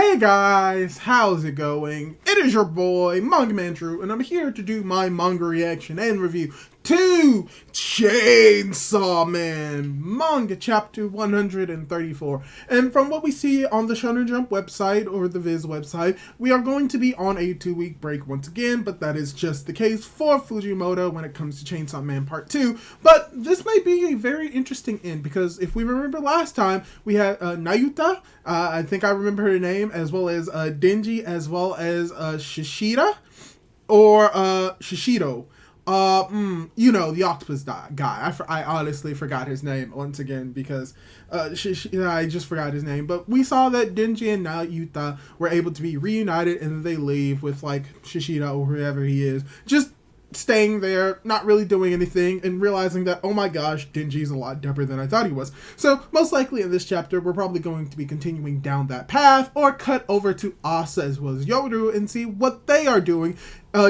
Hey guys, how's it going? It is your boy, Manga Man Drew, and I'm here to do my manga reaction and review to Chainsaw Man, manga chapter 134. And from what we see on the Shonen Jump website, or the Viz website, we are going to be on a 2-week break once again, but that is just the case for Fujimoto when it comes to Chainsaw Man Part 2. But this might be a very interesting end, because if we remember last time, we had Nayuta, I think I remember her name, as well as Denji, as well as Shishida, or Shishido. You know, the octopus guy. I honestly forgot his name once again because I just forgot his name. But we saw that Denji and Nayuta were able to be reunited, and they leave with like Shishida or whoever he is, just staying there, not really doing anything, and realizing that, oh my gosh, Denji's a lot dumber than I thought he was. So most likely in this chapter, we're probably going to be continuing down that path, or cut over to Asa as well as Yoru and see what they are doing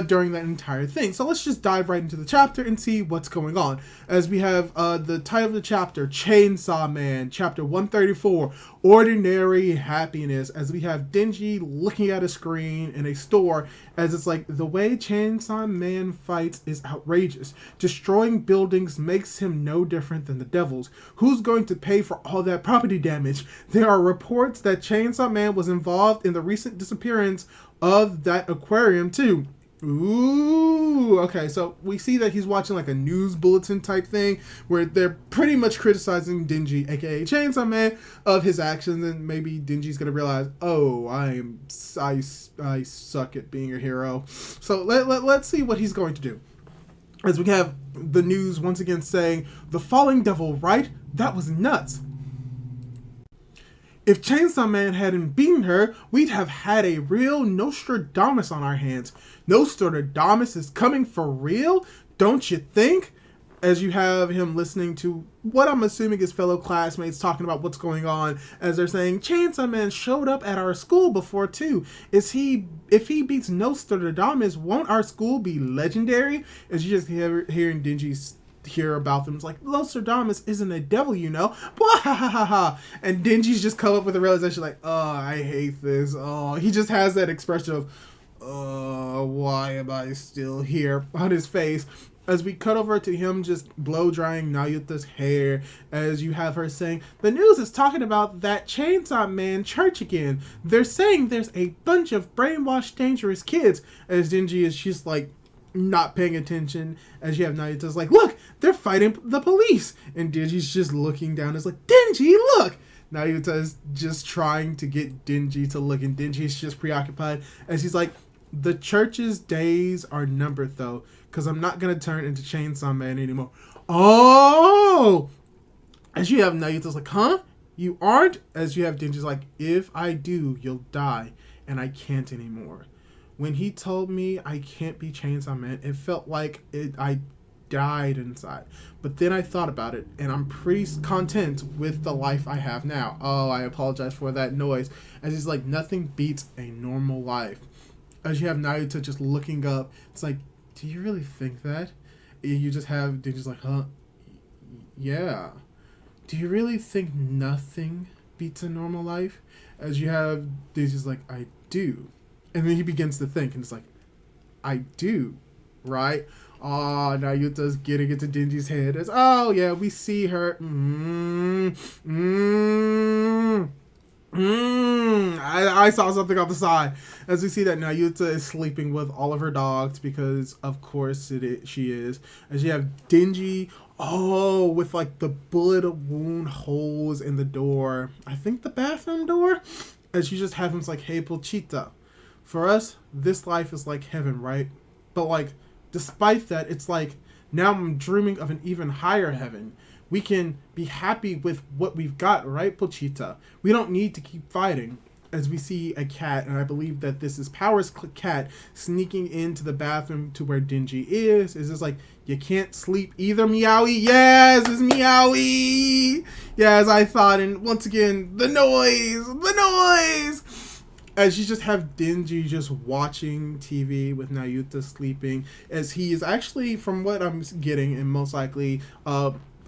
during that entire thing. So let's just dive right into the chapter and see what's going on. As we have the title of the chapter, Chainsaw Man, chapter 134, Ordinary Happiness, as we have Denji looking at a screen in a store, as it's like, the way Chainsaw Man fights is outrageous. Destroying buildings makes him no different than the devils. Who's going to pay for all that property damage? There are reports that Chainsaw Man was involved in the recent disappearance of that aquarium too. Ooh, okay, so we see that he's watching like a news bulletin type thing where they're pretty much criticizing Denji, aka Chainsaw Man, of his actions, and maybe Denji's gonna realize, oh, I suck at being a hero. So let's see what he's going to do. As we have the news once again saying, the falling devil, right? That was nuts. If Chainsaw Man hadn't beaten her, we'd have had a real Nostradamus on our hands. Nostradamus is coming for real, don't you think? As you have him listening to what I'm assuming is fellow classmates talking about what's going on, as they're saying, Chainsaw Man showed up at our school before too. If he beats Nostradamus, won't our school be legendary? As you just hearing Denji's hear about them, it's like, Nostradamus isn't a devil, you know. And Denji's just come up with a realization like, oh, I hate this. Oh, he just has that expression of, why am I still here on his face. As we cut over to him just blow drying Nayuta's hair, as you have her saying, the news is talking about that Chainsaw Man church again. They're saying there's a bunch of brainwashed dangerous kids. As Denji is just like not paying attention, as you have Nayuta's like, look, they're fighting the police, and Denji's just looking down. It's like, Denji, look. Nayuta is just trying to get Denji to look, and Denji's just preoccupied, as he's like, the church's days are numbered though, because I'm not gonna turn into Chainsaw Man anymore. Oh, as you have Nayuta's like, huh? You aren't? As you have Denji's like, if I do, you'll die, and I can't anymore. When he told me I can't be Chainsaw Man, it felt like I died inside. But then I thought about it, and I'm pretty content with the life I have now. Oh, I apologize for that noise. As he's like, nothing beats a normal life. As you have Nayuta just looking up, it's like, do you really think that? You just have Denji's like, huh? Yeah. Do you really think nothing beats a normal life? As you have Denji's like, I do. And then he begins to think, and it's like, I do, right? Oh, Nayuta's getting into Denji's head. As, oh, yeah, we see her. I saw something on the side. As we see that Nayuta is sleeping with all of her dogs, because, of course, she is. As you have Denji, oh, with, like, the bullet wound holes in the door. I think the bathroom door? As you just have him, like, hey, Pochita. For us, this life is like heaven, right? But like, despite that, it's like, now I'm dreaming of an even higher heaven. We can be happy with what we've got, right, Pochita? We don't need to keep fighting. As we see a cat, and I believe that this is Power's cat, sneaking into the bathroom to where Denji is. Is this like, you can't sleep either, Meowie? Yes, it's Meowie! Yeah, as I thought, and once again, the noise! As you just have Denji just watching TV with Nayuta sleeping, as he is actually, from what I'm getting, and most likely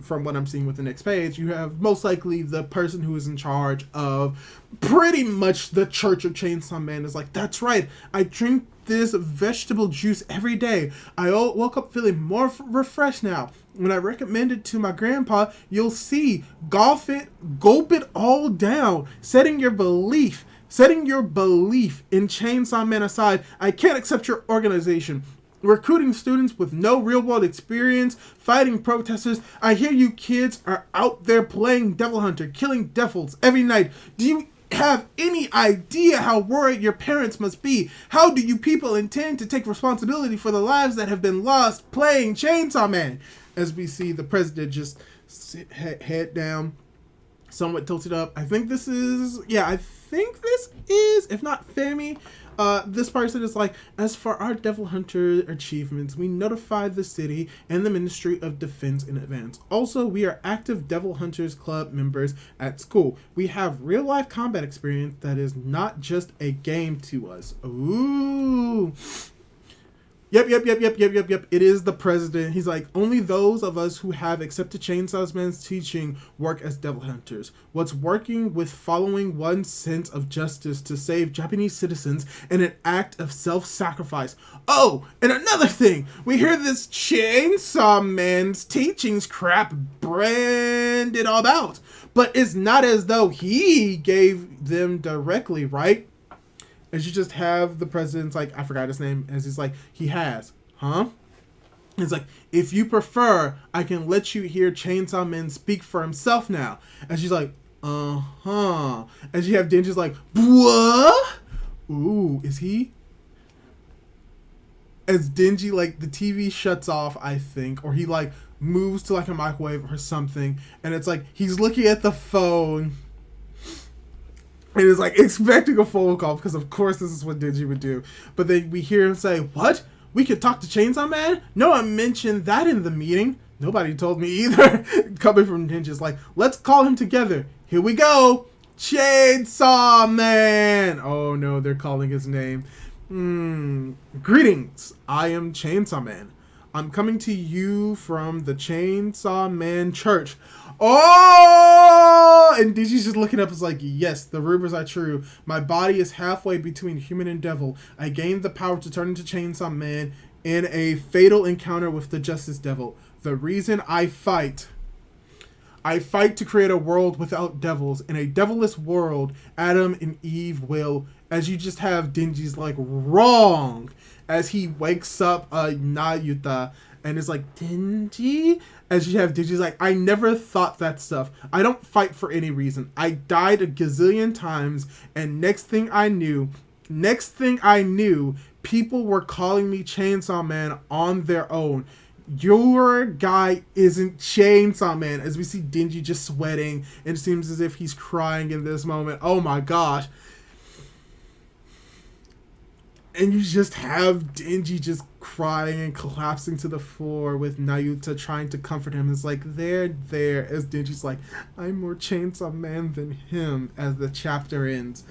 from what I'm seeing with the next page, you have most likely the person who is in charge of pretty much the Church of Chainsaw Man is like, that's right, I drink this vegetable juice every day. I woke up feeling more refreshed now. When I recommend it to my grandpa, you'll see, gulp it all down, setting your belief in Chainsaw Man aside, I can't accept your organization. Recruiting students with no real-world experience, fighting protesters. I hear you kids are out there playing Devil Hunter, killing devils every night. Do you have any idea how worried your parents must be? How do you people intend to take responsibility for the lives that have been lost playing Chainsaw Man? As we see the president just sit, head down, somewhat tilted up. I think this is, if not Femi, this person is like, as for our Devil Hunter achievements, we notified the city and the Ministry of Defense in advance. Also, we are active Devil Hunters Club members at school. We have real life combat experience that is not just a game to us. Ooh. Yep. It is the president. He's like, only those of us who have accepted Chainsaw Man's teaching work as Devil Hunters. What's working with following one sense of justice to save Japanese citizens in an act of self-sacrifice. Oh, and another thing, we hear this Chainsaw Man's teachings crap branded about, but it's not as though he gave them directly, right? As you just have the president's like, I forgot his name, as he's like, he has, huh? It's like, if you prefer, I can let you hear Chainsaw Man speak for himself now. And she's like, uh-huh. And you have Denji's like, what? Ooh, is he? As Denji, like, the TV shuts off, I think, or he, like, moves to, like, a microwave or something, and it's like, he's looking at the phone, and is like expecting a phone call, because of course this is what Denji would do. But then we hear him say, what? We could talk to Chainsaw Man? No one mentioned that in the meeting. Nobody told me either. Coming from Denji's like, let's call him together. Here we go. Chainsaw Man. Oh no, they're calling his name. Greetings. I am Chainsaw Man. I'm coming to you from the Chainsaw Man Church. Oh! And Denji's just looking up. It's like, yes, the rumors are true. My body is halfway between human and devil. I gained the power to turn into Chainsaw Man in a fatal encounter with the Justice Devil. The reason I fight to create a world without devils. In a devilless world, Adam and Eve will, as you just have Denji's like, wrong. As he wakes up Nayuta and is like, Denji? As you have Denji's like, I never thought that stuff. I don't fight for any reason. I died a gazillion times, and next thing I knew, people were calling me Chainsaw Man on their own. Your guy isn't Chainsaw Man. As we see Denji just sweating, and it seems as if he's crying in this moment. Oh my gosh. And you just have Denji just crying and collapsing to the floor with Nayuta trying to comfort him. It's like, there, as Denji's like, I'm more Chainsaw Man than him, as the chapter ends.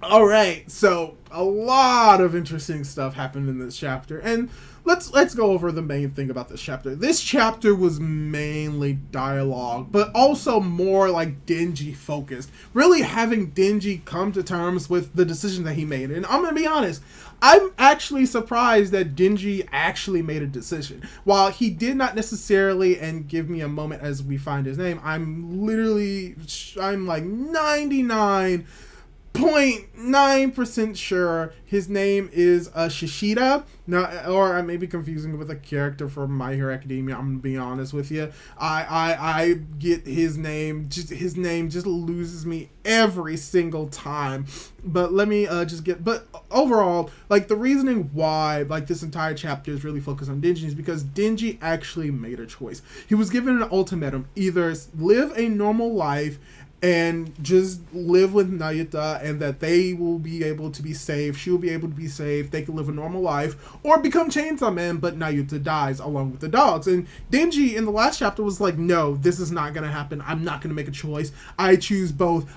Alright, so a lot of interesting stuff happened in this chapter, and let's go over the main thing about this chapter. This chapter was mainly dialogue, but also more like Denji focused. Really having Denji come to terms with the decision that he made. And I'm gonna be honest, I'm actually surprised that Denji actually made a decision. While he did not necessarily, and give me a moment as we find his name, I'm like 99.9% sure his name is Shishida. Now, or I may be confusing it with a character from My Hero Academia. I'm gonna be honest with you. I get his name. His name just loses me every single time. But let me But overall, like, the reasoning why like this entire chapter is really focused on Denji is because Denji actually made a choice. He was given an ultimatum: either live a normal life and just live with Nayuta, and that they will be able to be saved, she will be able to be saved, they can live a normal life, or become Chainsaw Man, but Nayuta dies along with the dogs. And Denji in the last chapter was like, no, this is not gonna happen, I'm not gonna make a choice, I choose both.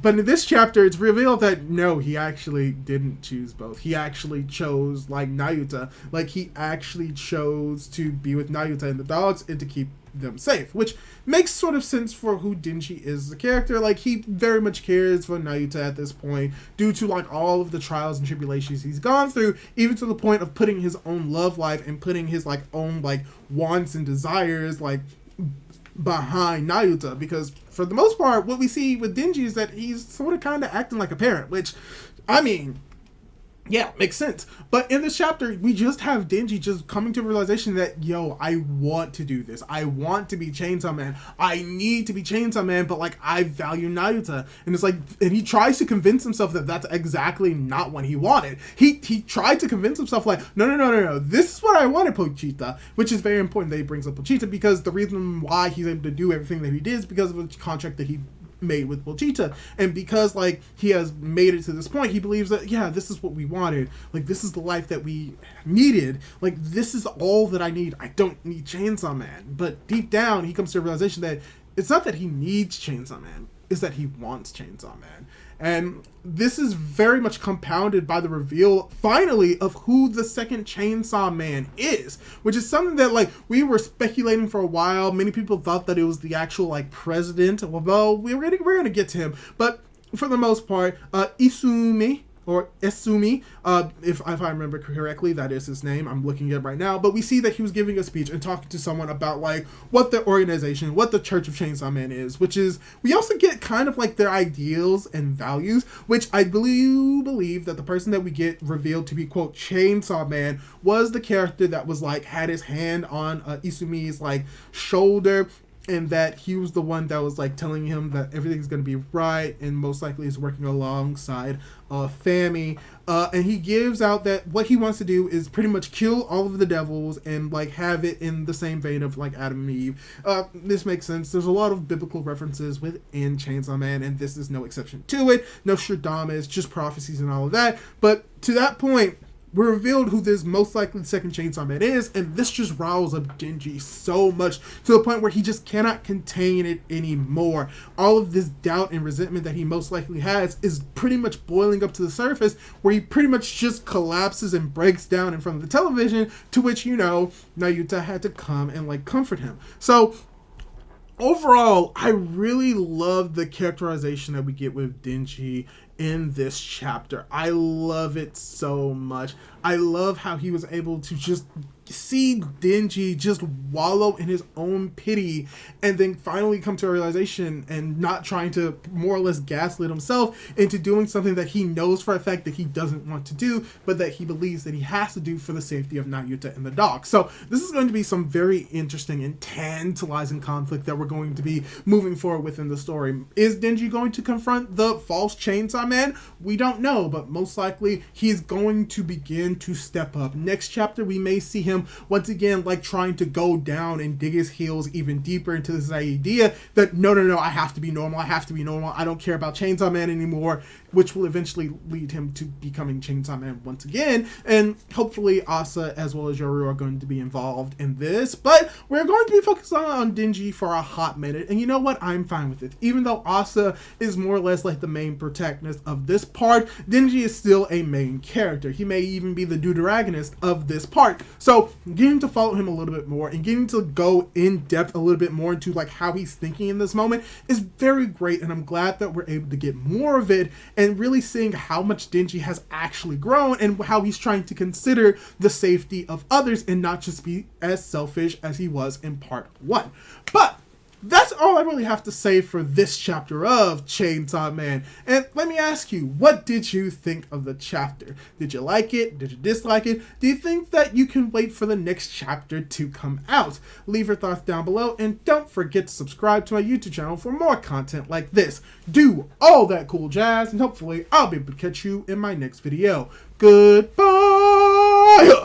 But in this chapter, it's revealed that no, he actually didn't choose both. He actually chose, like, Nayuta. Like, he actually chose to be with Nayuta and the dogs and to keep them safe, which makes sort of sense for who Denji is as a character. Like, he very much cares for Nayuta at this point due to, like, all of the trials and tribulations he's gone through, even to the point of putting his own love life and putting his, like, own, like, wants and desires, like, behind Nayuta, because for the most part what we see with Denji is that he's sort of kind of acting like a parent, which, I mean, yeah, makes sense. But in this chapter, we just have Denji just coming to a realization that, yo, I want to do this. I want to be Chainsaw Man. I need to be Chainsaw Man, but, like, I value Nayuta. And it's like, and he tries to convince himself that that's exactly not what he wanted. He tried to convince himself, like, no, this is what I wanted, Pochita, which is very important that he brings up Pochita, because the reason why he's able to do everything that he did is because of the contract that he made with Pochita, and because, like, he has made it to this point, he believes that, yeah, this is what we wanted, like, this is the life that we needed, like, this is all that I need. I don't need Chainsaw Man. But deep down he comes to a realization that it's not that he needs Chainsaw Man, it's that he wants Chainsaw Man. And this is very much compounded by the reveal, finally, of who the second Chainsaw Man is, which is something that, like, we were speculating for a while. Many people thought that it was the actual, like, president. Well, we're gonna get to him, but for the most part, Isumi, or Esumi, if I remember correctly, that is his name. I'm looking at it right now. But we see that he was giving a speech and talking to someone about, like, what the organization, what the Church of Chainsaw Man is, which is, we also get kind of, like, their ideals and values, which I believe that the person that we get revealed to be, quote, Chainsaw Man was the character that was, like, had his hand on Isumi's, like, shoulder, and that he was the one that was, like, telling him that everything's going to be right, and most likely is working alongside Fami. And he gives out that what he wants to do is pretty much kill all of the devils and, like, have it in the same vein of, like, Adam and Eve. This makes sense. There's a lot of biblical references within Chainsaw Man, and this is no exception to it. Nostradamus, just prophecies and all of that. But to that point, we're revealed who this most likely second Chainsaw Man is, and this just riles up Denji so much to the point where he just cannot contain it anymore. All of this doubt and resentment that he most likely has is pretty much boiling up to the surface, where he pretty much just collapses and breaks down in front of the television, to which, you know, Nayuta had to come and, like, comfort him. So overall, I really love the characterization that we get with Denji in this chapter. I love it so much. I love how he was able to just see Denji just wallow in his own pity and then finally come to a realization and not trying to more or less gaslight himself into doing something that he knows for a fact that he doesn't want to do, but that he believes that he has to do for the safety of Nayuta and the dog. So this is going to be some very interesting and tantalizing conflict that we're going to be moving forward within the story. Is Denji going to confront the false Chainsaw Man? We don't know, but most likely he's going to begin to step up. Next chapter, we may see him once again, like, trying to go down and dig his heels even deeper into this idea that no, I have to be normal, I don't care about Chainsaw Man anymore, which will eventually lead him to becoming Chainsaw Man once again. And hopefully Asa as well as Yoru are going to be involved in this, but we're going to be focused on Denji for a hot minute, and you know what, I'm fine with it. Even though Asa is more or less like the main protagonist of this part, Denji is still a main character. He may even be the deuteragonist of this part, so getting to follow him a little bit more and getting to go in depth a little bit more into, like, how he's thinking in this moment is very great, and I'm glad that we're able to get more of it and really seeing how much Denji has actually grown and how he's trying to consider the safety of others and not just be as selfish as he was in part 1. But that's all I really have to say for this chapter of Chainsaw Man. And let me ask you, what did you think of the chapter? Did you like it? Did you dislike it? Do you think that you can wait for the next chapter to come out? Leave your thoughts down below, and don't forget to subscribe to my YouTube channel for more content like this. Do all that cool jazz, and hopefully I'll be able to catch you in my next video. Goodbye!